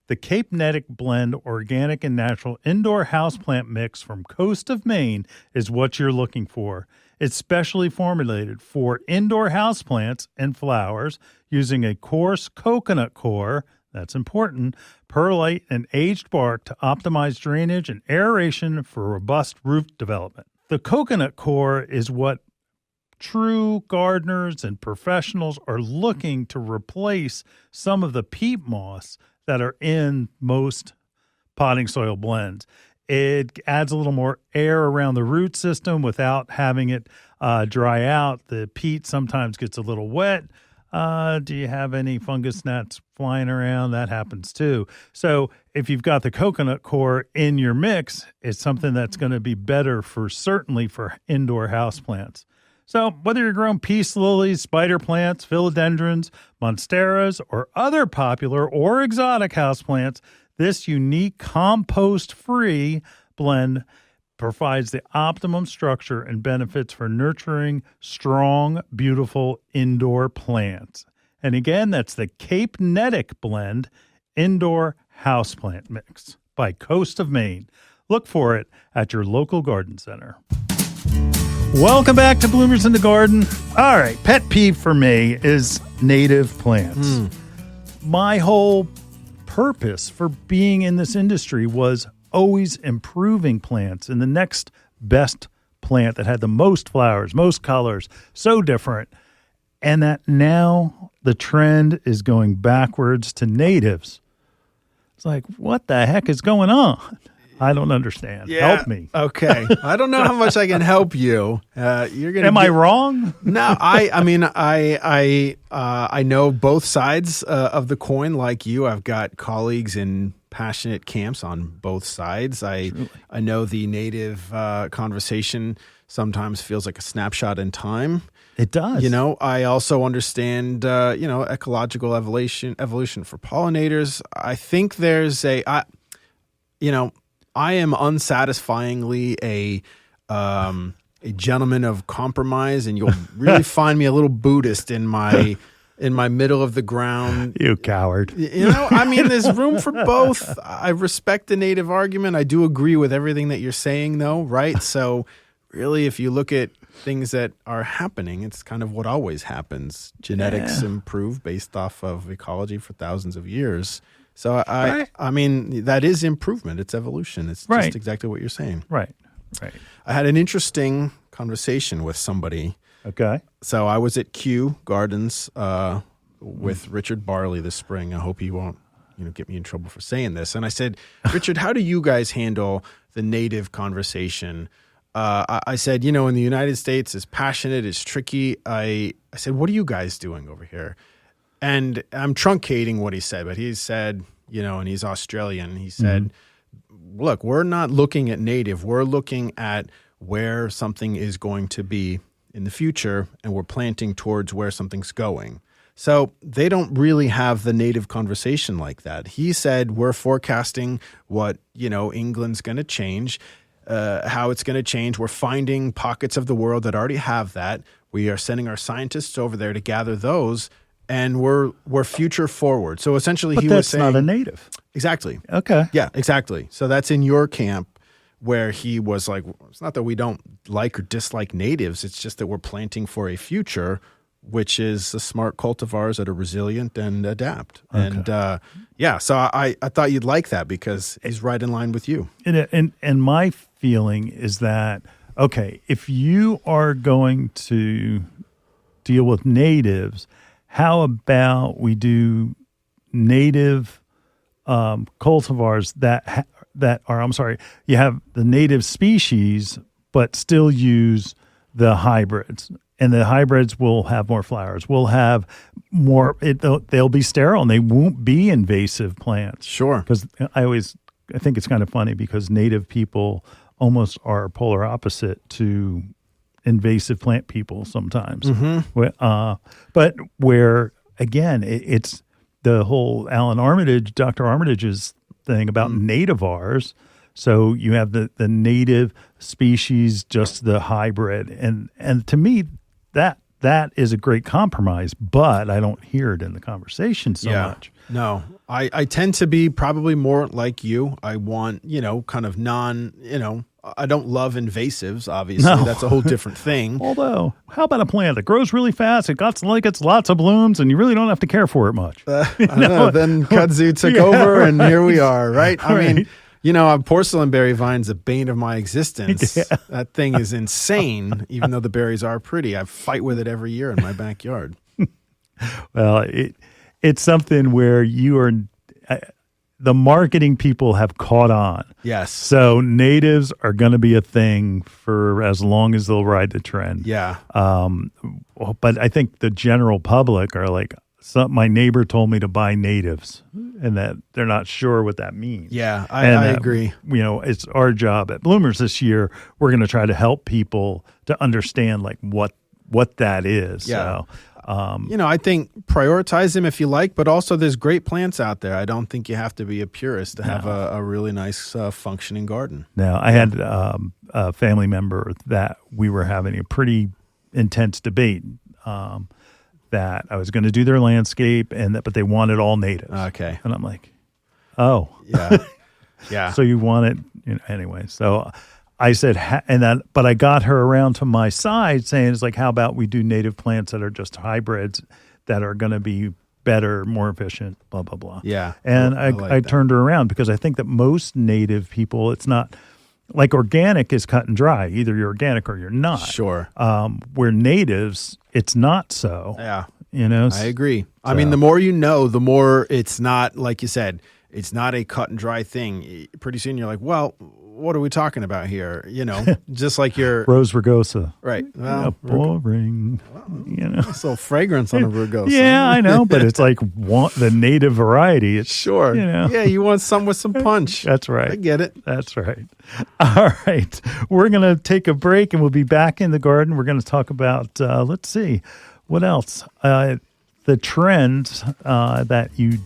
the Cape Netic Blend Organic and Natural Indoor Houseplant Mix from Coast of Maine is what you're looking for. It's specially formulated for indoor houseplants and flowers using a coarse coconut core, that's important, perlite, and aged bark to optimize drainage and aeration for robust root development. The coconut core is what true gardeners and professionals are looking to replace some of the peat moss that are in most potting soil blends. It adds a little more air around the root system without having it dry out. The peat sometimes gets a little wet. Do you have any fungus gnats flying around? That happens too. So if you've got the coconut core in your mix, it's something that's going to be better certainly for indoor houseplants. So whether you're growing peace lilies, spider plants, philodendrons, monsteras, or other popular or exotic houseplants, this unique compost-free blend provides the optimum structure and benefits for nurturing strong, beautiful indoor plants. And again, that's the Cape Netic Blend Indoor Houseplant Mix by Coast of Maine. Look for it at your local garden center. Welcome back to Bloomers in the Garden. All right, pet peeve for me is native plants. My whole purpose for being in this industry was always improving plants and the next best plant that had the most flowers, most colors, so different. And that now the trend is going backwards to natives. It's like, what the heck is going on? I don't understand. Help me. Okay. I don't know how much I can help you. You're gonna. Am I wrong? No, I know both sides of the coin. Like you, I've got colleagues in passionate camps on both sides. I know the native conversation sometimes feels like a snapshot in time. It does. I also understand, ecological evolution for pollinators. I think there's I am unsatisfyingly a gentleman of compromise, and you'll really find me a little Buddhist in my middle of the ground. You coward. There's room for both. I respect the native argument. I do agree with everything that you're saying, though, right? So really, if you look at things that are happening, it's kind of what always happens. Genetics improve based off of ecology for thousands of years. So I mean, that is improvement. It's evolution. It's just exactly what you're saying. Right. I had an interesting conversation with somebody. Okay. So I was at Kew Gardens with Richard Barley this spring. I hope he won't, get me in trouble for saying this. And I said, Richard, how do you guys handle the native conversation? I said, in the United States, it's passionate, it's tricky. I said, what are you guys doing over here? And I'm truncating what he said, but he said, and he's Australian. He said, look, we're not looking at native. We're looking at where something is going to be in the future, and we're planting towards where something's going. So they don't really have the native conversation like that. He said, we're forecasting what, England's going to change, how it's going to change. We're finding pockets of the world that already have that. We are sending our scientists over there to gather those. And we're future forward. So essentially, he was saying, that's not a native. Exactly. Okay. Yeah, exactly. So that's in your camp where he was like, it's not that we don't like or dislike natives. It's just that we're planting for a future, which is the smart cultivars that are resilient and adapt. Okay. And so I thought you'd like that because he's right in line with you. And my feeling is that, okay, if you are going to deal with natives, how about we do native cultivars that are, you have the native species, but still use the hybrids. And the hybrids will have more flowers. Will have more, they'll be sterile and they won't be invasive plants. Sure. Because I think it's kind of funny because native people almost are polar opposite to invasive plant people sometimes. But where, again, it's the whole Dr. Armitage's thing about nativars. So you have the native species, just the hybrid. And to me, that is a great compromise, but I don't hear it in the conversation so much. No, I tend to be probably more like you. I want, kind of I don't love invasives, obviously. No. That's a whole different thing. Although, how about a plant that grows really fast? It gets lots of blooms, and you really don't have to care for it much. I don't know. Then kudzu took over, and here we are, right? I mean, a porcelain berry vine's the bane of my existence. Yeah. That thing is insane, even though the berries are pretty. I fight with it every year in my backyard. Well, it's something where you are... the marketing people have caught on. Yes. So natives are going to be a thing for as long as they'll ride the trend. Yeah. But I think the general public are like, my neighbor told me to buy natives, and that they're not sure what that means. Yeah, I agree. It's our job at Bloomers this year. We're going to try to help people to understand like what what that is. Yeah. So, I think prioritize them if you like, but also there's great plants out there. I don't think you have to be a purist to have a really nice functioning garden. now I had a family member that we were having a pretty intense debate that I was going to do their landscape but they wanted all natives. Okay. And I'm like, oh, Yeah. Yeah. so you want it anyway. So I said, but I got her around to my side saying, it's like, how about we do native plants that are just hybrids that are going to be better, more efficient, blah, blah, blah. Yeah. And I like I that. turned her around because I think that most native people, it's not like organic is cut and dry. Either you're organic or you're not. Sure. Where natives, it's not so. Yeah. I I agree. I mean, the more you know, the more it's not, like you said, it's not a cut and dry thing. Pretty soon you're like, well, what are we talking about here? Just like your Rose rugosa. right. Well, boring. It's a little fragrance on a rugosa. Yeah, I know, but it's like the native variety. It's Sure. Yeah, you want some with some punch. That's right. I get it. That's right. All right. We're going to take a break and we'll be back in the garden. We're going to talk about, let's see, what else? The trends that you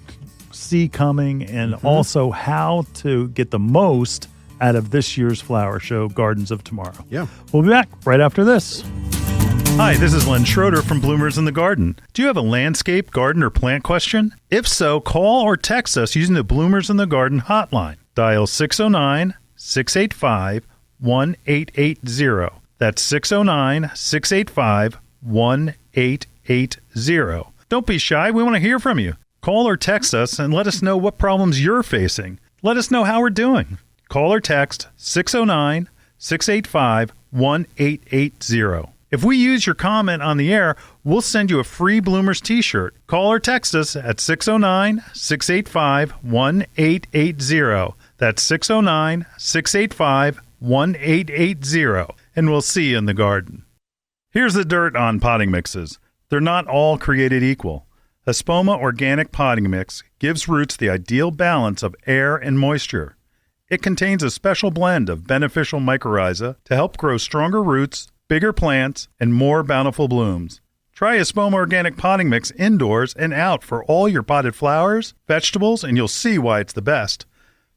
see coming and also how to get the most out of this year's flower show, Gardens of Tomorrow. Yeah. We'll be back right after this. Hi, this is Len Schroeder from Bloomers in the Garden. Do you have a landscape, garden, or plant question? If so, call or text us using the Bloomers in the Garden hotline. Dial 609-685-1880. That's 609-685-1880. Don't be shy. We want to hear from you. Call or text us and let us know what problems you're facing. Let us know how we're doing. Call or text 609-685-1880. If we use your comment on the air, we'll send you a free Bloomers t-shirt. Call or text us at 609-685-1880. That's 609-685-1880. And we'll see you in the garden. Here's the dirt on potting mixes. They're not all created equal. Espoma Organic Potting Mix gives roots the ideal balance of air and moisture. It contains a special blend of beneficial mycorrhiza to help grow stronger roots, bigger plants, and more bountiful blooms. Try Espoma Organic Potting Mix indoors and out for all your potted flowers, vegetables, and you'll see why it's the best.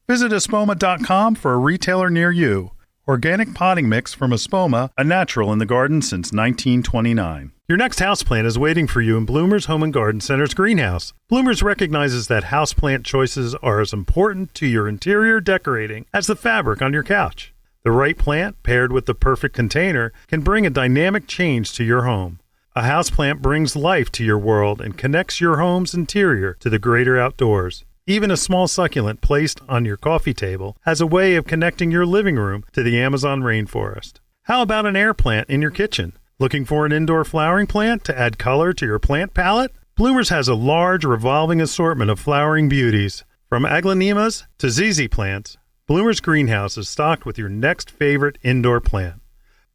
Visit espoma.com for a retailer near you. Organic potting mix from Espoma, a natural in the garden since 1929. Your next houseplant is waiting for you in Bloomers Home and Garden Center's greenhouse. Bloomers recognizes that houseplant choices are as important to your interior decorating as the fabric on your couch. The right plant, paired with the perfect container, can bring a dynamic change to your home. A houseplant brings life to your world and connects your home's interior to the greater outdoors. Even a small succulent placed on your coffee table has a way of connecting your living room to the Amazon rainforest. How about an air plant in your kitchen? Looking for an indoor flowering plant to add color to your plant palette? Bloomers has a large revolving assortment of flowering beauties. From aglaonemas to ZZ plants, Bloomers Greenhouse is stocked with your next favorite indoor plant.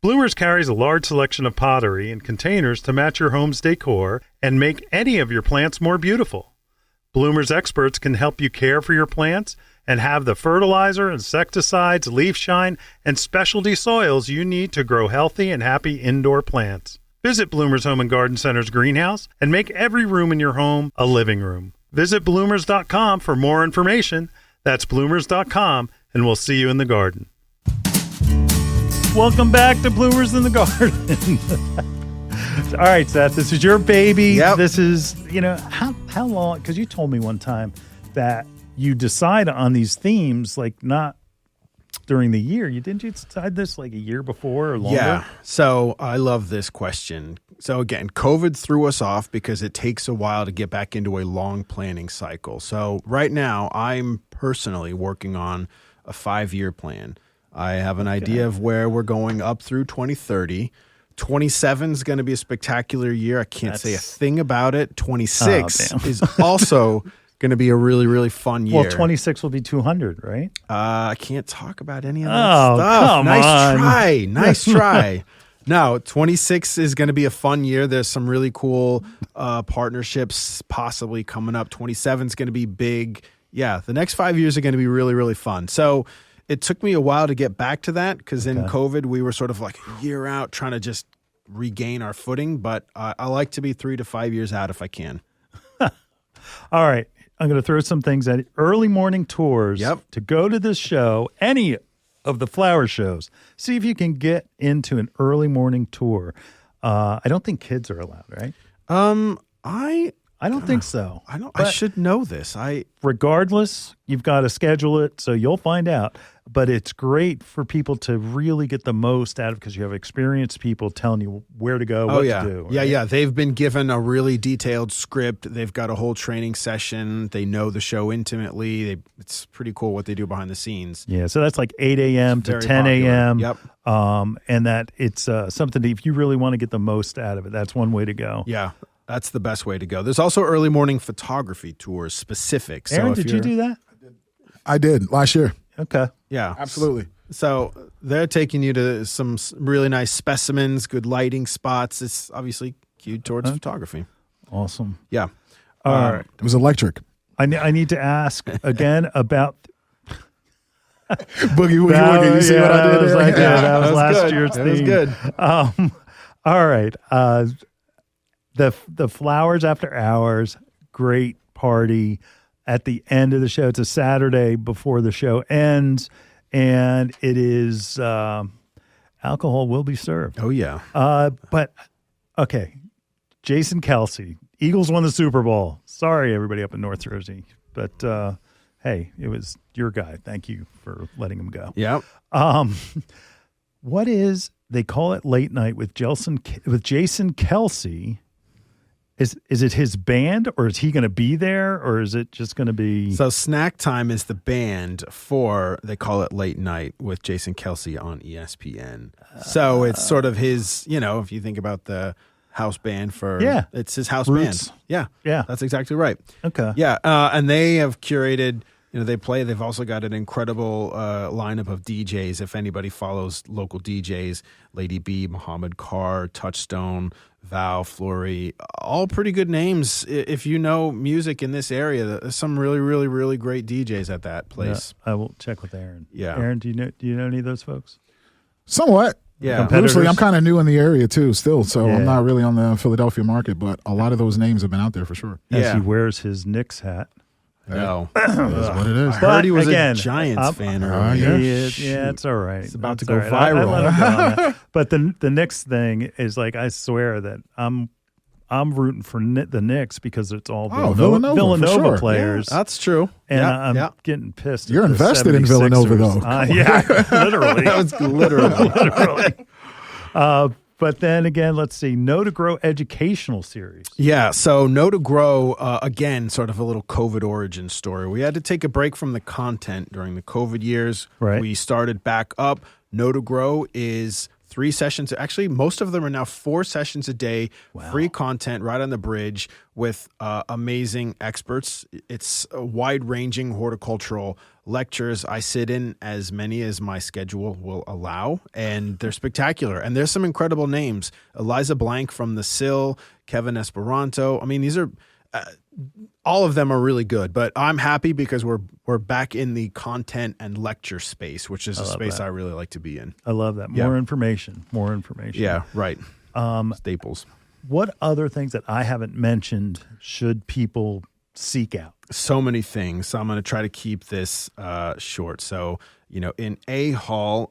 Bloomers carries a large selection of pottery and containers to match your home's decor and make any of your plants more beautiful. Bloomers experts can help you care for your plants and have the fertilizer, insecticides, leaf shine, and specialty soils you need to grow healthy and happy indoor plants. Visit Bloomers Home and Garden Center's greenhouse and make every room in your home a living room. Visit bloomers.com for more information. That's bloomers.com, and we'll see you in the garden. Welcome back to Bloomers in the Garden. All right, Seth, this is your baby. Yep. This is, how long? Because you told me one time that you decide on these themes, like not during the year. Didn't you decide this like a year before or longer? Yeah. So I love this question. So again, COVID threw us off because it takes a while to get back into a long planning cycle. So right now, I'm personally working on a 5-year plan. I have an idea of where we're going up through 2030. 27 is going to be a spectacular year. I can't say a thing about it. 26 is also going to be a really, really fun year. Well, 26 will be 200, right? I can't talk about any of that Oh, stuff. come Nice on. try. Nice try. No, 26 is going to be a fun year. There's some really cool partnerships possibly coming up. 27 is going to be big. Yeah, the next 5 years are going to be really, really fun. So it took me a while to get back to that because in COVID, we were sort of like a year out trying to just regain our footing. But I like to be 3 to 5 years out if I can. All right. I'm going to throw some things at it. Early morning tours to go to this show, any of the flower shows. See if you can get into an early morning tour. I don't think kids are allowed, right? I don't think so. I should know this. Regardless, you've got to schedule it, so you'll find out. But it's great for people to really get the most out of, because you have experienced people telling you where to go, what to do. Right? Yeah. They've been given a really detailed script. They've got a whole training session. They know the show intimately. It's pretty cool what they do behind the scenes. Yeah, so that's like 8 a.m. to 10 a.m. Yep. And that it's something that if you really want to get the most out of it, that's one way to go. Yeah. That's the best way to go. There's also early morning photography tours specific. Aaron, did you do that? I did last year. Okay. Yeah. Absolutely. So they're taking you to some really nice specimens, good lighting spots. It's obviously cued towards photography. Awesome. Yeah. All right. It was electric. I need to ask again about Boogie Woogie Woogie. You see what I did there? That was last good. year's That was theme. good. All right. The Flowers After Hours, great party at the end of the show. It's a Saturday before the show ends, and it is alcohol will be served. Oh, yeah. But, okay, Jason Kelsey, Eagles won the Super Bowl. Sorry, everybody up in North Jersey, but hey, it was your guy. Thank you for letting him go. Yep. What is, they call it Late Night with Jason Kelsey. Is it his band, or is he going to be there, or is it just going to be? So Snack Time is the band for, they call it Late Night with Jason Kelsey on ESPN. So it's sort of his, if you think about the house band it's his house Roots. band. Yeah. Yeah. That's exactly right. Okay. Yeah. And they have curated, they've also got an incredible lineup of DJs. If anybody follows local DJs, Lady B, Muhammad Carr, Touchstone, Val, Flory, all pretty good names. If you know music in this area, there's some really, really, really great DJs at that place. Yeah, I will check with Aaron. Yeah. Aaron, do you know any of those folks? Somewhat. Yeah. Loosely, I'm kind of new in the area too, still, so Yeah. I'm not really on the Philadelphia market, but a lot of those names have been out there for sure. As he wears his Knicks hat. No. That's what it is. I heard he was again, a Giants fan yeah. earlier. He is, yeah, it's all right. It's about to It's go all right. I viral. let him go on that. But the Knicks thing is like, I swear that I'm rooting for the Knicks because it's all Villanova, for sure. players. That's true. And Yeah, I'm getting pissed. You're at the invested in Villanova, 76ers. though. Yeah, literally. That was literally. literally. But then again, let's see. Know to Grow educational series. Yeah, so Know to Grow, again, sort of a little COVID origin story. We had to take a break from the content during the COVID years. Right. We started back up. Know to Grow is 3 sessions. Actually, most of them are now 4 sessions a day, free content right on the bridge with amazing experts. It's wide-ranging horticultural lectures. I sit in as many as my schedule will allow, and they're spectacular. And there's some incredible names. Eliza Blank from The Sill, Kevin Esperanto. I mean, these are all of them are really good, but I'm happy because we're back in the content and lecture space, which is a space I really like to be in. I love that. More information. Yeah, right. Staples. What other things that I haven't mentioned should people seek out? So many things. So I'm going to try to keep this short. So, in A Hall,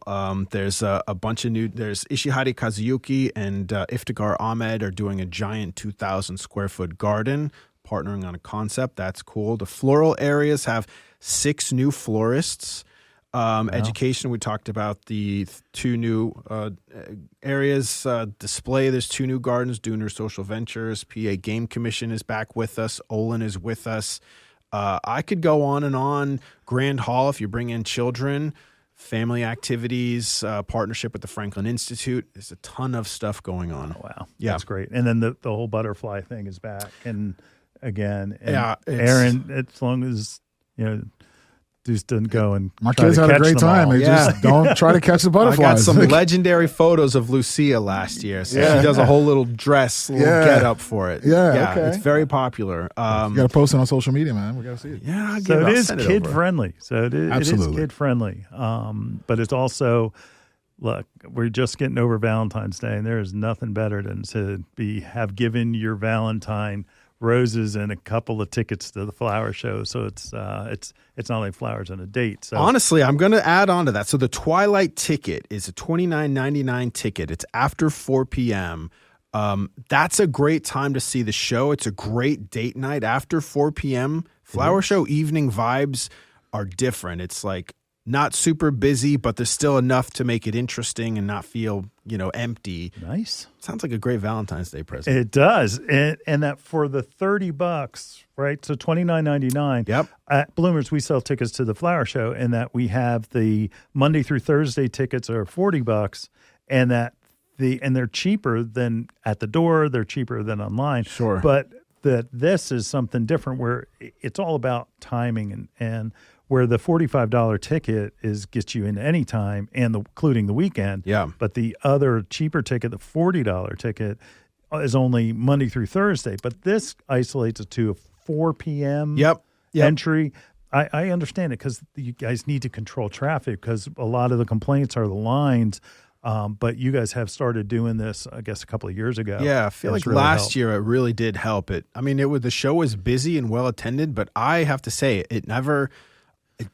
there's a bunch of there's Ishihari Kazuyuki and Iftikhar Ahmed are doing a giant 2,000 square foot garden, partnering on a concept. That's cool. The floral areas have 6 new florists. Education, we talked about the 2 new areas. Display, there's 2 new gardens. Dooner Social Ventures. PA Game Commission is back with us. Olin is with us. I could go on and on. Grand Hall, if you bring in children, family activities, partnership with the Franklin Institute. There's a ton of stuff going on. Oh, wow. Yeah. That's great. And then the whole butterfly thing is back. And again, it's- Aaron, as long as, just didn't go and My try kids to had a catch great them time. all. They just don't try to catch the I butterflies. got some legendary photos of Lucia last year. So she does a whole little dress, get up for it. Yeah, okay. It's very popular. You got to post it on social media, man. We got to see it. Yeah, So it is kid friendly. So it is Absolutely. kid friendly. But it's also Look, we're just getting over Valentine's Day, and there is nothing better than to have given your Valentine roses and a couple of tickets to the flower show. So it's not only flowers and a date. So honestly, I'm going to add on to that. So the Twilight ticket is a $29.99 ticket. It's after 4 p.m. That's a great time to see the show. It's a great date night after 4 p.m. Flower show evening vibes are different. It's like not super busy, but there's still enough to make it interesting and not feel, empty. Nice. Sounds like a great Valentine's Day present. It does. And that for the $30, right? So $29.99. Yep. At Bloomers, we sell tickets to the flower show, and that we have the Monday through Thursday tickets are $40, and they're cheaper than at the door. They're cheaper than online. Sure. But this is something different where it's all about timing and where the $45 ticket gets you in any time and including the weekend. Yeah. But the other cheaper ticket, the $40 ticket, is only Monday through Thursday. But this isolates it to a 4 p.m. entry. I understand it because you guys need to control traffic because a lot of the complaints are the lines. But you guys have started doing this, I guess, a couple of years ago. Yeah, I feel like really last year it really did help. The show was busy and well attended, but I have to say it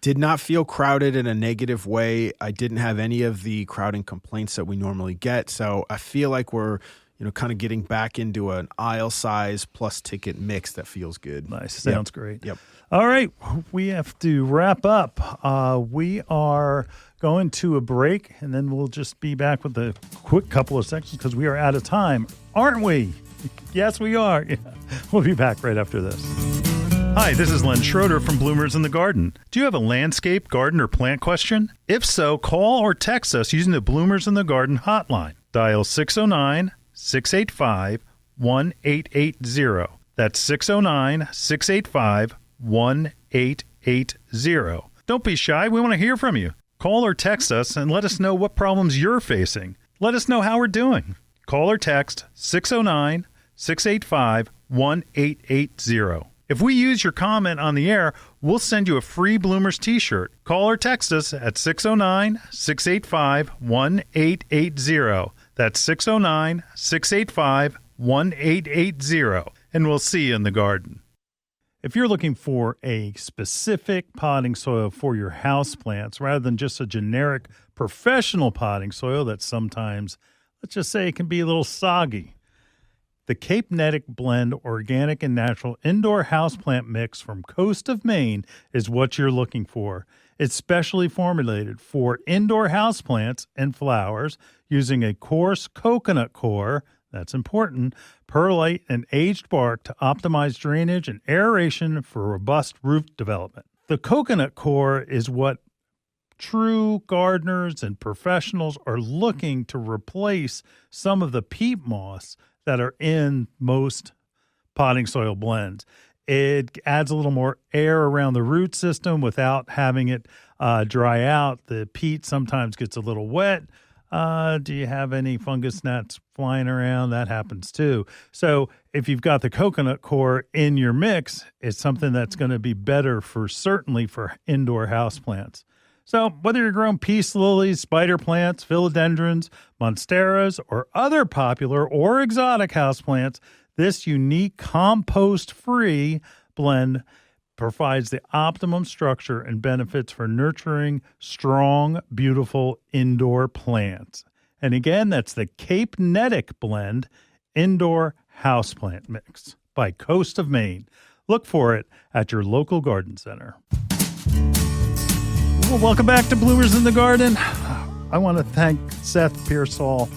did not feel crowded in a negative way. I didn't have any of the crowding complaints that we normally get. So I feel like we're, kind of getting back into an aisle size plus ticket mix that feels good. Nice. Sounds great. Yep. All right. We have to wrap up. We are going to a break, and then we'll just be back with a quick couple of sections because we are out of time, aren't we? Yes, we are. Yeah. We'll be back right after this. Hi, this is Len Schroeder from Bloomers in the Garden. Do you have a landscape, garden, or plant question? If so, call or text us using the Bloomers in the Garden hotline. Dial 609-685-1880. That's 609-685-1880. Don't be shy. We want to hear from you. Call or text us and let us know what problems you're facing. Let us know how we're doing. Call or text 609-685-1880. If we use your comment on the air, we'll send you a free Bloomers t-shirt. Call or text us at 609-685-1880. That's 609-685-1880. And we'll see you in the garden. If you're looking for a specific potting soil for your houseplants rather than just a generic professional potting soil that sometimes, let's just say, it can be a little soggy, the Cape Netic Blend Organic and Natural Indoor Houseplant Mix from Coast of Maine is what you're looking for. It's specially formulated for indoor houseplants and flowers using a coarse coconut core, that's important, perlite and aged bark to optimize drainage and aeration for robust root development. The coconut core is what true gardeners and professionals are looking to replace some of the peat moss that are in most potting soil blends. It adds a little more air around the root system without having it dry out. The peat sometimes gets a little wet. Do you have any fungus gnats flying around? That happens too. So if you've got the coconut core in your mix, it's something that's going to be better certainly for indoor houseplants. So whether you're growing peace lilies, spider plants, philodendrons, monsteras, or other popular or exotic houseplants, this unique compost-free blend provides the optimum structure and benefits for nurturing strong, beautiful indoor plants. And again, that's the Cape Netic Blend Indoor Houseplant Mix by Coast of Maine. Look for it at your local garden center. Well, welcome back to Bloomers in the Garden. I want to thank Seth Pearsoll.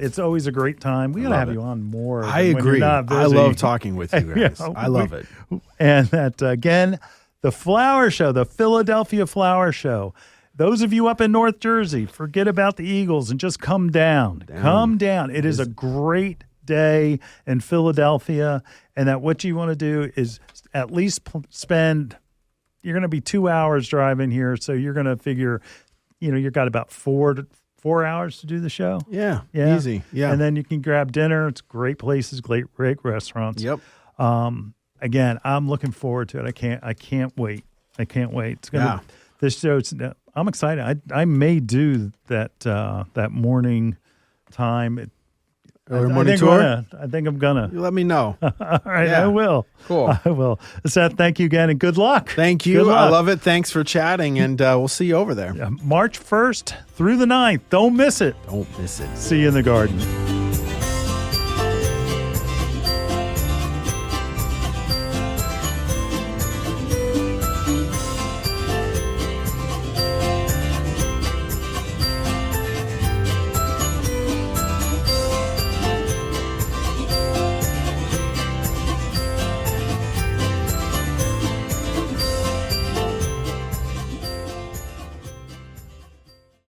It's always a great time. We got to have you on more. I agree. I love talking with you guys. Yeah, I love it. And that, again, the flower show, the Philadelphia Flower Show. Those of you up in North Jersey, forget about the Eagles and just come down. Come down. It is a great day in Philadelphia. And that what you want to do is at least spend... You're going to be 2 hours driving here, so you're going to figure, you've got about 4 hours to do the show. Yeah, easy. Yeah, and then you can grab dinner. It's great places, great restaurants. Yep. Again, I'm looking forward to it. I can't wait. It's going to this show. I'm excited. I may do that morning time. Early morning tour? I think I'm gonna. You let me know. All right, Yeah. I will. Cool. I will. Seth, thank you again, and good luck. Thank you. Good luck. I love it. Thanks for chatting, and we'll see you over there. March 1st through the 9th. Don't miss it. Don't miss it. See you in the garden.